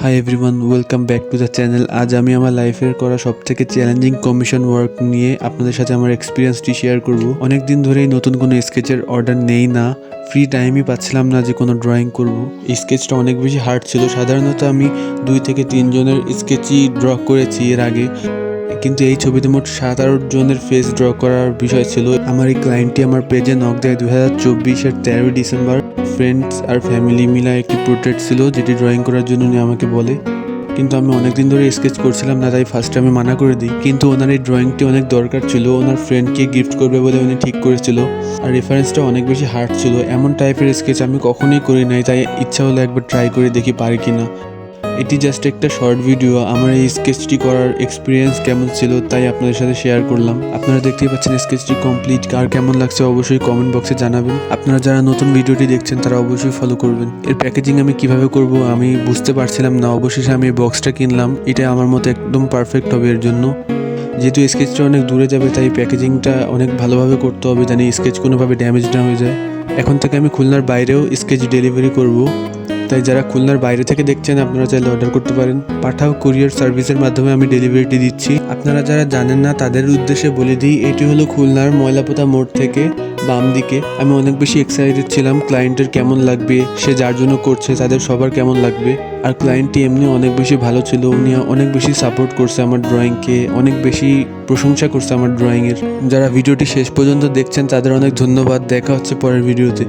Hi everyone, welcome back to the channel. আজ আমি আমার লাইফের করা সবথেকে চ্যালেঞ্জিং কমিশন ওয়ার্ক নিয়ে আপনাদের সাথে আমার এক্সপিরিয়েন্সটি শেয়ার করব। অনেক দিন ধরেই নতুন কোনো স্কেচের অর্ডার নেই না, ফ্রি টাইমই পাচ্ছিলাম না যে কোনো ড্রয়িং করব। এই স্কেচটা অনেক বেশি হার্ড ছিল। সাধারণত আমি 2 থেকে 3 জনের স্কেচই ড্র করেছি এর আগে, কিন্তু এই ছবিতে মোট 7-8 জনের ফেস ড্র করার বিষয় ছিল। আমার এই ক্লায়েন্টটি আমার পেজে নক দেয় 2024-এর 13 ডিসেম্বর। ফ্রেন্ডস আর ফ্যামিলি মিলা একটি পোর্ট্রেট ছিল যেটি ড্রয়িং করার জন্য উনি আমাকে বলে, কিন্তু আমি অনেক দিন ধরে স্কেচ করছিলাম না, তাই ফার্স্টে আমি মানা করে দিই। কিন্তু ওনার এই ড্রয়িংটি অনেক দরকার ছিল, ওনার ফ্রেন্ডকে গিফট করবে বলে উনি ঠিক করেছিল। আর রেফারেন্সটা অনেক বেশি হার্ড ছিল। এমন টাইপের স্কেচ আমি কখনোই করি নাই, তাই ইচ্ছা হলো একবার ট্রাই করে দেখি পারি কিনা। এটি জাস্ট একটা শর্ট ভিডিও। আমার এই স্কেচটি করার এক্সপিরিয়েন্স কেমন ছিল তাই আপনাদের সাথে শেয়ার করলাম। আপনারা দেখতেই পাচ্ছেন স্কেচটি কমপ্লিট। কার কেমন লাগছে অবশ্যই কমেন্ট বক্সে জানাবেন। আপনারা যারা নতুন ভিডিওটি দেখছেন তারা অবশ্যই ফলো করবেন। এর প্যাকেজিং আমি কিভাবে করব আমি বুঝতে পারছিলাম না। অবশেষে আমি এই বক্সটা কিনলাম। এটা আমার মতো একদম পারফেক্ট হবে এর জন্য। যেহেতু স্কেচটা অনেক দূরে যাবে তাই প্যাকেজিংটা অনেক ভালোভাবে করতে হবে, জানি স্কেচ কোনোভাবে ড্যামেজ না হয়ে যায়। এখন থেকে আমি খুলনার বাইরেও স্কেচ ডেলিভারি করব, তাই যারা খুলনার বাইরে থেকে দেখছেন আপনারা চাইলে অর্ডার করতে পারেন। পাঠাও কুরিয়ার সার্ভিসের মাধ্যমে আমি ডেলিভারিটি দিচ্ছি। আপনারা যারা জানেন না তাদের উদ্দেশ্যে বলে দিই, এটি হলো খুলনার ময়লাপোতা মোড় থেকে বাম দিকে। আমি অনেক বেশি এক্সাইটেড ছিলাম ক্লায়েন্টের কেমন লাগবে, সে যার জন্য করছে তাদের সবার কেমন লাগবে। আর ক্লায়েন্টটি এমনি অনেক বেশি ভালো ছিল, উনি অনেক বেশি সাপোর্ট করছে আমার ড্রয়িংকে, অনেক বেশি প্রশংসা করছে আমার ড্রয়িংয়ের। যারা ভিডিওটি শেষ পর্যন্ত দেখছেন তাদের অনেক ধন্যবাদ। দেখা হচ্ছে পরের ভিডিওতে।